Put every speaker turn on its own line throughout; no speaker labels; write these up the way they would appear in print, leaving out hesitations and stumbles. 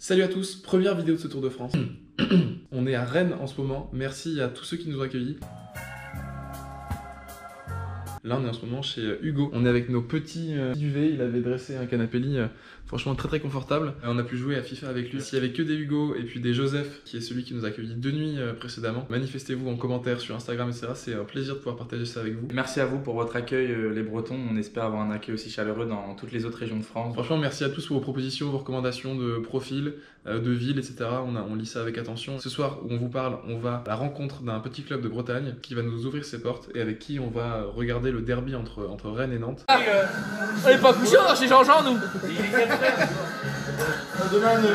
Salut à tous, première vidéo de ce Tour de France. On est à Rennes en ce moment, merci à tous ceux qui nous ont accueillis. Là on est en ce moment chez Hugo, on est avec nos petits duvets, il avait dressé un canapé lit franchement très confortable. On a pu jouer à FIFA avec lui. S'il y avait que des Hugo et puis des Joseph, qui est celui qui nous a accueillis 2 nuits précédemment, manifestez-vous en commentaire sur Instagram etc. C'est un plaisir de pouvoir partager ça avec vous.
Merci à vous pour votre accueil les Bretons, on espère avoir un accueil aussi chaleureux dans toutes les autres régions de France.
Franchement merci à tous pour vos propositions, vos recommandations de profils, de villes etc. On lit ça avec attention. Ce soir où on vous parle, on va à la rencontre d'un petit club de Bretagne qui va nous ouvrir ses portes et avec qui on va regarder le derby entre Rennes et Nantes.
On est pas couché chez Jean-Jean, nous.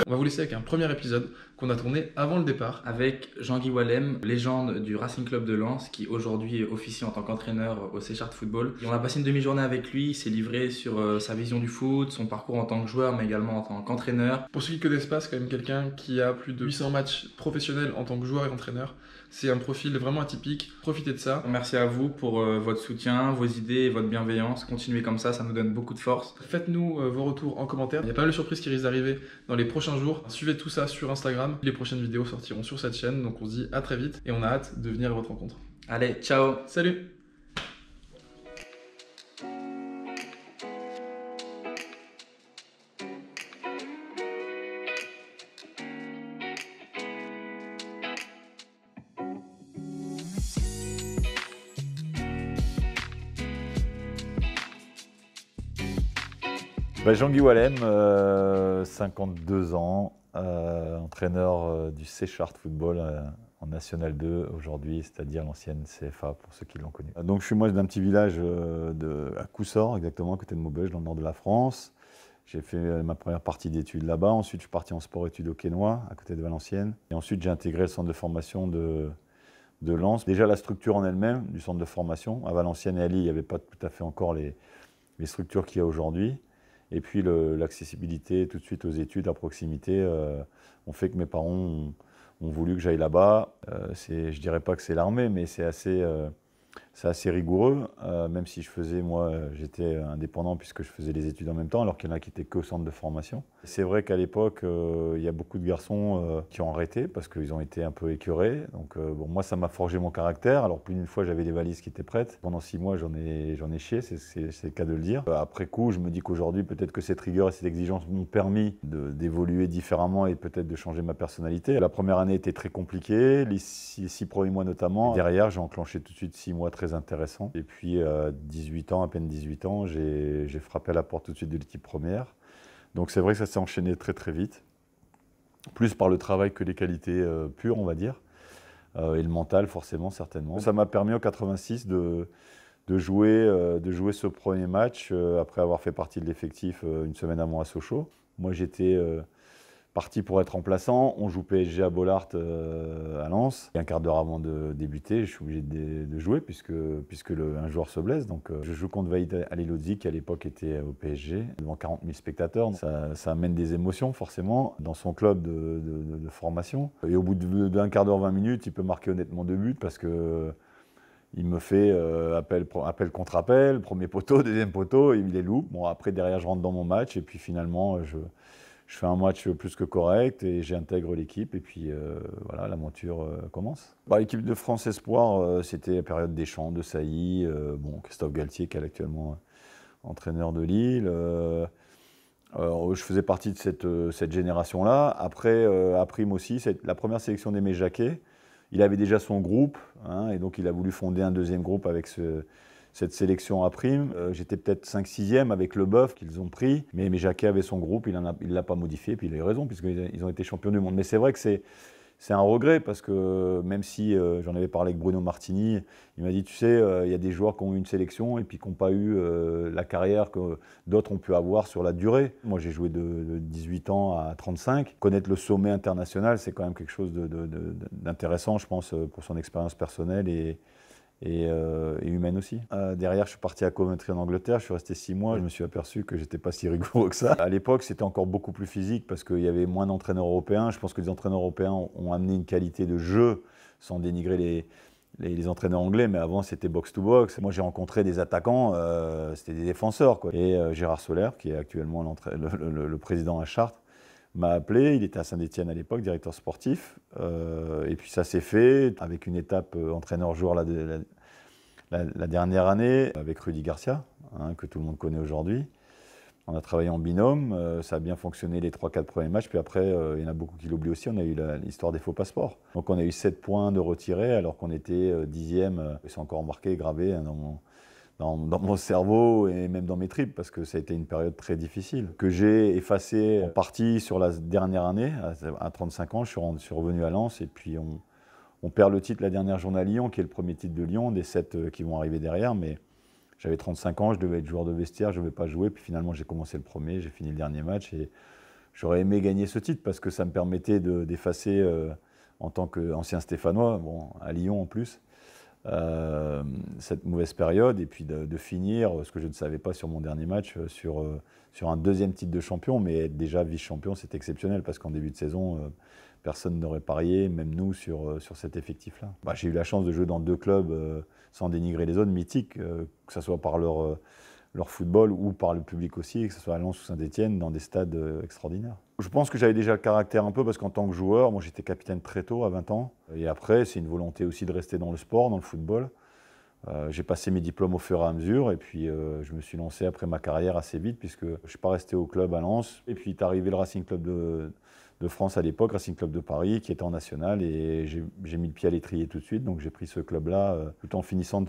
On va vous laisser avec un premier épisode qu'on a tourné avant le départ.
Avec Jean-Guy Wallem, légende du Racing Club de Lens, qui aujourd'hui officie en tant qu'entraîneur au Seychelles Football. Et on a passé une demi-journée avec lui, il s'est livré sur sa vision du foot, son parcours en tant que joueur, mais également en tant qu'entraîneur.
Pour ceux qui connaissent pas, c'est quand même quelqu'un qui a plus de 800 matchs professionnels en tant que joueur et entraîneur. C'est un profil vraiment atypique, profitez de ça.
Merci à vous pour votre soutien, vos idées et votre bienveillance. Continuez comme ça nous donne beaucoup de force.
Faites-nous vos retours en commentaire. Il y a pas mal de surprises qui risquent d'arriver dans les prochains jours. Suivez tout ça sur Instagram. Les prochaines vidéos sortiront sur cette chaîne, donc on se dit à très vite et on a hâte de venir à votre rencontre.
Allez, ciao!
Salut!
Jean-Guy Wallem, 52 ans, entraîneur du Seychelles Football en National 2 aujourd'hui, c'est-à-dire l'ancienne CFA pour ceux qui l'ont connu. Donc je suis moi d'un petit village à Coussort, exactement à côté de Maubeuge, dans le nord de la France. J'ai fait ma première partie d'études là-bas. Ensuite, je suis parti en sport-études au Quesnoy, à côté de Valenciennes. Et ensuite, j'ai intégré le centre de formation de Lens. Déjà, la structure en elle-même du centre de formation. À Valenciennes et à Lille, il n'y avait pas tout à fait encore les structures qu'il y a aujourd'hui. Et puis l'accessibilité tout de suite aux études à proximité ont fait que mes parents ont voulu que j'aille là-bas. Je dirais pas que c'est l'armée, mais c'est assez rigoureux, même si j'étais indépendant puisque je faisais les études en même temps, alors qu'il y en a qui étaient qu'au centre de formation. C'est vrai qu'à l'époque, il y a beaucoup de garçons qui ont arrêté parce qu'ils ont été un peu écœurés. Donc moi, ça m'a forgé mon caractère. Alors plus d'une fois, j'avais des valises qui étaient prêtes. Pendant 6 mois, j'en ai chié, c'est le cas de le dire. Après coup, je me dis qu'aujourd'hui, peut-être que cette rigueur et cette exigence m'ont permis d'évoluer différemment et peut-être de changer ma personnalité. La première année était très compliquée, les 6 premiers mois notamment. Et derrière, j'ai enclenché tout de suite 6 mois très intéressants. Et puis, à peine 18 ans, j'ai frappé à la porte tout de suite de l'équipe première. Donc c'est vrai que ça s'est enchaîné très vite, plus par le travail que les qualités pures, on va dire, et le mental forcément, certainement. Ça m'a permis en 86 de jouer ce premier match après avoir fait partie de l'effectif une semaine avant à Sochaux. Moi j'étais parti pour être remplaçant, on joue PSG à Bollaert à Lens. Et un quart d'heure avant de débuter, je suis obligé de jouer puisque un joueur se blesse. Donc je joue contre Vahid Halilhodži qui à l'époque était au PSG, devant 40 000 spectateurs. Ça amène des émotions forcément dans son club de formation. Et au bout d'un quart d'heure, 20 minutes, il peut marquer honnêtement 2 buts parce que il me fait appel contre appel, premier poteau, deuxième poteau, il les loupe. Bon, après, derrière, je rentre dans mon match et puis finalement, je fais un match plus que correct et j'intègre l'équipe et puis voilà, l'aventure commence. L'équipe de France Espoir, c'était la période Deschamps, de Sailly, Christophe Galtier qui est actuellement entraîneur de Lille. Je faisais partie de cette génération-là. Après, à Prime aussi, c'est la première sélection d'Aimé Jacquet. Il avait déjà son groupe, hein, et donc il a voulu fonder un deuxième groupe avec cette sélection à Prime. J'étais peut-être 5-6e avec Leboeuf qu'ils ont pris, mais Jacquet avait son groupe, il ne l'a pas modifié, puis il a eu raison, puisqu'ils ont été champions du monde. Mais c'est vrai que c'est un regret, parce que même si j'en avais parlé avec Bruno Martini, il m'a dit, tu sais, il y a des joueurs qui ont eu une sélection et puis qui n'ont pas eu la carrière que d'autres ont pu avoir sur la durée. Moi, j'ai joué de 18 ans à 35. Connaître le sommet international, c'est quand même quelque chose d'intéressant, je pense, pour son expérience personnelle et humaine aussi. Derrière, je suis parti à Coventry en Angleterre, je suis resté 6 mois, je me suis aperçu que j'étais pas si rigoureux que ça. À l'époque, c'était encore beaucoup plus physique parce qu'il y avait moins d'entraîneurs européens. Je pense que les entraîneurs européens ont amené une qualité de jeu, sans dénigrer les entraîneurs anglais, mais avant c'était box-to-box. Moi j'ai rencontré des attaquants, c'était des défenseurs, quoi. Et Gérard Soler, qui est actuellement le président à Chartres, m'a appelé. Il était à Saint-Étienne à l'époque, directeur sportif. Et puis ça s'est fait avec une étape entraîneur-joueur la dernière année avec Rudy Garcia, hein, que tout le monde connaît aujourd'hui. On a travaillé en binôme, ça a bien fonctionné les 3-4 premiers matchs, puis après, il y en a beaucoup qui l'oublient aussi, on a eu l'histoire des faux passeports. Donc on a eu 7 points de retirés alors qu'on était 10e, c'est encore marqué, gravé hein, dans mon cerveau et même dans mes tripes, parce que ça a été une période très difficile, que j'ai effacé en partie sur la dernière année, à 35 ans, je suis revenu à Lens, et puis on perd le titre la dernière journée à Lyon, qui est le premier titre de Lyon, des 7 qui vont arriver derrière, mais j'avais 35 ans, je devais être joueur de vestiaire, je ne devais pas jouer. Puis finalement, j'ai commencé le premier, j'ai fini le dernier match. Et j'aurais aimé gagner ce titre parce que ça me permettait d'effacer, en tant qu'ancien Stéphanois, bon, à Lyon en plus, cette mauvaise période. Et puis de finir, ce que je ne savais pas sur mon dernier match, sur un deuxième titre de champion. Mais être déjà vice-champion, c'est exceptionnel parce qu'en début de saison, personne n'aurait parié, même nous, sur cet effectif-là. Bah, j'ai eu la chance de jouer dans 2 clubs, sans dénigrer les autres, mythiques, que ce soit par leur football ou par le public aussi, que ce soit à Lens ou Saint-Étienne, dans des stades extraordinaires. Je pense que j'avais déjà le caractère un peu, parce qu'en tant que joueur, moi j'étais capitaine très tôt, à 20 ans. Et après, c'est une volonté aussi de rester dans le sport, dans le football. J'ai passé mes diplômes au fur et à mesure, et puis je me suis lancé après ma carrière assez vite, puisque je ne suis pas resté au club à Lens. Et puis est arrivé le Racing Club de France à l'époque, Racing Club de Paris, qui était en national, et j'ai mis le pied à l'étrier tout de suite, donc j'ai pris ce club-là, tout en finissant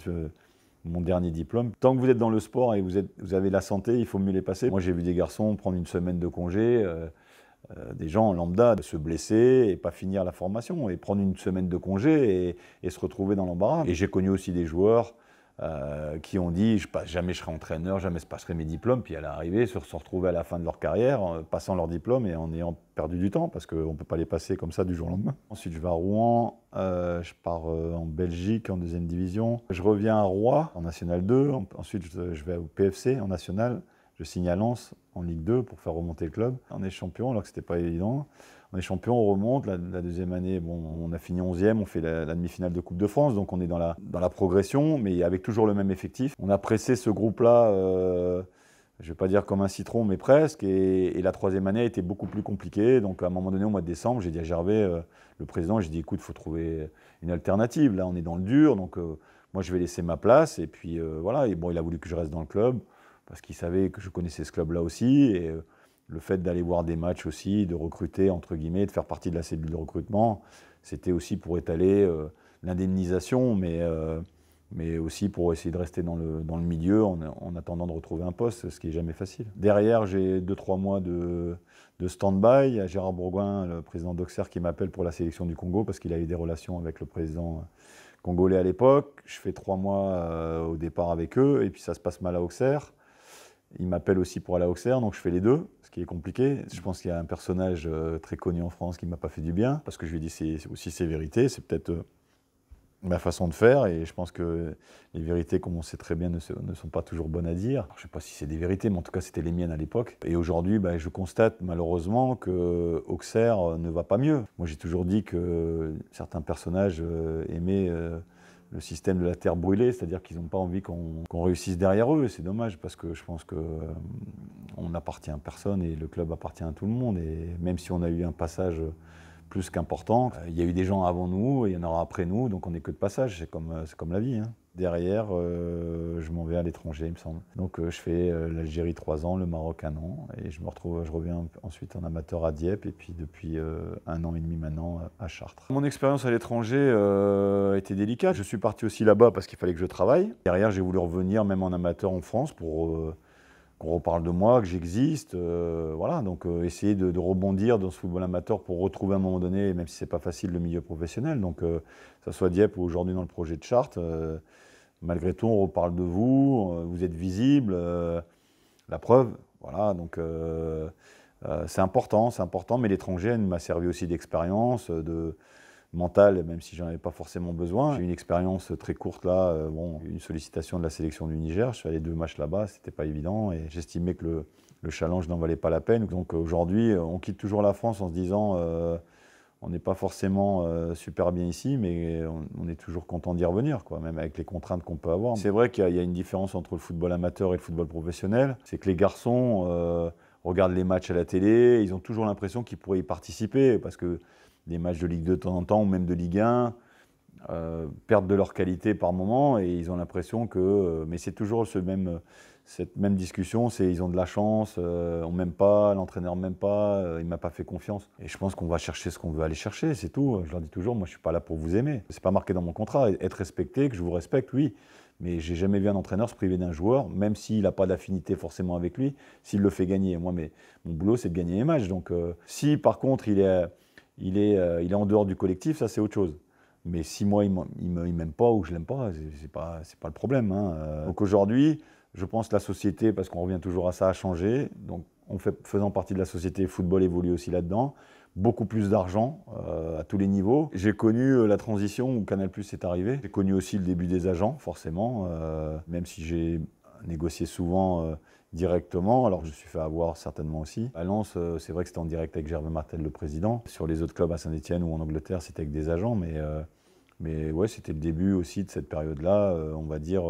mon dernier diplôme. Tant que vous êtes dans le sport et vous avez la santé, il faut mieux les passer. Moi, j'ai vu des garçons prendre une semaine de congé, des gens lambda se blesser et pas finir la formation, et prendre une semaine de congé et se retrouver dans l'embarras. Et j'ai connu aussi des joueurs qui ont dit jamais je serai entraîneur, jamais je passerai mes diplômes, puis à l'arrivée se retrouver à la fin de leur carrière passant leur diplôme et en ayant perdu du temps, parce qu'on ne peut pas les passer comme ça du jour au lendemain. Ensuite je vais à Rouen, je pars en Belgique en 2e division, je reviens à Rouen en National 2, ensuite je vais au PFC en National, je signe à Lens en Ligue 2 pour faire remonter le club. On est champion alors que c'était pas évident. On est champion, on remonte. La deuxième année, bon, on a fini 11e, on fait la demi-finale de Coupe de France, donc on est dans la progression, mais avec toujours le même effectif. On a pressé ce groupe-là, je ne vais pas dire comme un citron, mais presque, et la 3e année a été beaucoup plus compliquée. Donc à un moment donné, au mois de décembre, j'ai dit à Gervais, le président, j'ai dit écoute, il faut trouver une alternative. Là, on est dans le dur, donc moi je vais laisser ma place, et puis voilà. Et bon, il a voulu que je reste dans le club, parce qu'il savait que je connaissais ce club-là aussi, et le fait d'aller voir des matchs aussi, de recruter, entre guillemets, de faire partie de la cellule de recrutement, c'était aussi pour étaler l'indemnisation, mais aussi pour essayer de rester dans le milieu en attendant de retrouver un poste, ce qui n'est jamais facile. Derrière, j'ai 2-3 mois de stand-by. Il y a Gérard Bourgoin, le président d'Auxerre, qui m'appelle pour la sélection du Congo, parce qu'il a eu des relations avec le président congolais à l'époque. Je fais 3 mois au départ avec eux, et puis ça se passe mal à Auxerre. Il m'appelle aussi pour aller à Auxerre, donc je fais les deux, ce qui est compliqué. Je pense qu'il y a un personnage très connu en France qui ne m'a pas fait du bien, parce que je lui ai dit c'est aussi ses vérités, c'est peut-être ma façon de faire, et je pense que les vérités, comme on sait très bien, ne sont pas toujours bonnes à dire. Alors, je ne sais pas si c'est des vérités, mais en tout cas c'était les miennes à l'époque. Et aujourd'hui, je constate malheureusement que Auxerre ne va pas mieux. Moi j'ai toujours dit que certains personnages aimaient le système de la terre brûlée, c'est-à-dire qu'ils n'ont pas envie qu'on réussisse derrière eux. C'est dommage, parce que je pense qu'on n'appartient à personne et le club appartient à tout le monde. Et même si on a eu un passage plus qu'important, il y a eu des gens avant nous et il y en aura après nous, donc on n'est que de passage, c'est comme la vie. Hein. Derrière, je m'en vais à l'étranger, il me semble. Donc je fais l'Algérie 3 ans, le Maroc 1 an, et je reviens ensuite en amateur à Dieppe, et puis depuis 1 an et demi maintenant à Chartres. Mon expérience à l'étranger a été délicate. Je suis parti aussi là-bas parce qu'il fallait que je travaille. Derrière, j'ai voulu revenir même en amateur en France pour qu'on reparle de moi, que j'existe. Voilà, donc essayer de rebondir dans ce football amateur pour retrouver à un moment donné, même si c'est pas facile, le milieu professionnel. Donc que ça soit Dieppe ou aujourd'hui dans le projet de Chartres, malgré tout, on reparle de vous, vous êtes visible, la preuve, voilà, donc c'est important, mais l'étranger m'a servi aussi d'expérience, de mentale, même si j'en avais pas forcément besoin. J'ai eu une expérience très courte là, une sollicitation de la sélection du Niger, je suis allé 2 matchs là-bas, c'était pas évident, et j'estimais que le challenge n'en valait pas la peine. Donc aujourd'hui, on quitte toujours la France en se disant on n'est pas forcément super bien ici, mais on est toujours content d'y revenir, quoi, même avec les contraintes qu'on peut avoir. C'est vrai qu'il y a une différence entre le football amateur et le football professionnel. C'est que les garçons regardent les matchs à la télé, ils ont toujours l'impression qu'ils pourraient y participer, parce que des matchs de Ligue 2 de temps en temps, ou même de Ligue 1, perdent de leur qualité par moment, et ils ont l'impression que... mais c'est toujours cette même discussion, c'est ils ont de la chance, on m'aime pas, l'entraîneur m'aime pas, il m'a pas fait confiance. Et je pense qu'on va chercher ce qu'on veut aller chercher, c'est tout. Je leur dis toujours, moi je suis pas là pour vous aimer. C'est pas marqué dans mon contrat, être respecté, que je vous respecte, oui. Mais j'ai jamais vu un entraîneur se priver d'un joueur, même s'il n'a pas d'affinité forcément avec lui, s'il le fait gagner. Moi, mon boulot, c'est de gagner les matchs. Donc, si par contre il est en dehors du collectif, ça c'est autre chose. Mais si moi il m'aime pas ou je l'aime pas, c'est pas le problème. Hein. Donc aujourd'hui, je pense que la société, parce qu'on revient toujours à ça, a changé. Donc, faisant partie de la société, le football évolue aussi là-dedans. Beaucoup plus d'argent à tous les niveaux. J'ai connu la transition où Canal+ est arrivé. J'ai connu aussi le début des agents, forcément, même si j'ai négocié souvent directement. Alors je me suis fait avoir certainement aussi. À Lens, c'est vrai que c'était en direct avec Gervais Martel, le président. Sur les autres clubs à Saint-Etienne ou en Angleterre, c'était avec des agents. Mais ouais, c'était le début aussi de cette période-là, on va dire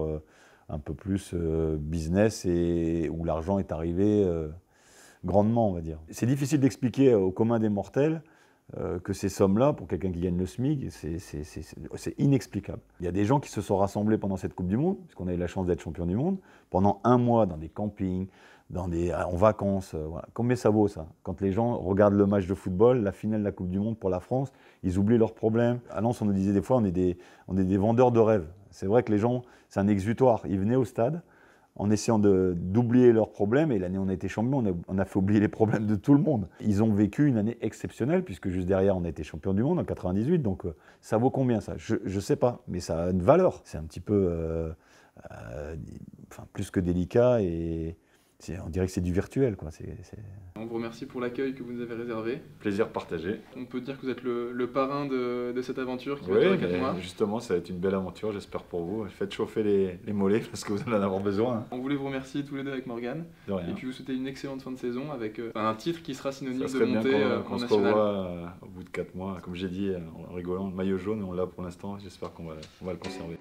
un peu plus business, et où l'argent est arrivé grandement, on va dire. C'est difficile d'expliquer au commun des mortels que ces sommes-là, pour quelqu'un qui gagne le SMIC, c'est inexplicable. Il y a des gens qui se sont rassemblés pendant cette Coupe du Monde, parce qu'on a eu la chance d'être champion du monde, pendant un mois dans des campings, en vacances. Voilà. Combien ça vaut, ça? Quand les gens regardent le match de football, la finale de la Coupe du Monde pour la France, ils oublient leurs problèmes. À Lens, on nous disait des fois, on est des vendeurs de rêves. C'est vrai que les gens, c'est un exutoire. Ils venaient au stade en essayant d'oublier leurs problèmes, et l'année où on a été champion, on a fait oublier les problèmes de tout le monde. Ils ont vécu une année exceptionnelle, puisque juste derrière, on a été champion du monde en 98, donc ça vaut combien, ça? Je sais pas, mais ça a une valeur. C'est un petit peu, plus que délicat, et on dirait que c'est du virtuel, quoi.
On vous remercie pour l'accueil que vous nous avez réservé.
Plaisir partagé.
On peut dire que vous êtes le parrain de cette aventure qui va durer 4 mois.
Justement, ça va être une belle aventure, j'espère pour vous. Faites chauffer les mollets, parce que vous allez en avoir besoin. Hein.
On voulait vous remercier tous les deux avec Morgane.
De rien.
Et puis vous souhaiter une excellente fin de saison avec un titre qui sera synonyme
ça
de montée
qu'on
en
se
national.
revoit au bout de 4 mois. Comme j'ai dit, en rigolant, le maillot jaune, on l'a pour l'instant. J'espère qu'on va le conserver.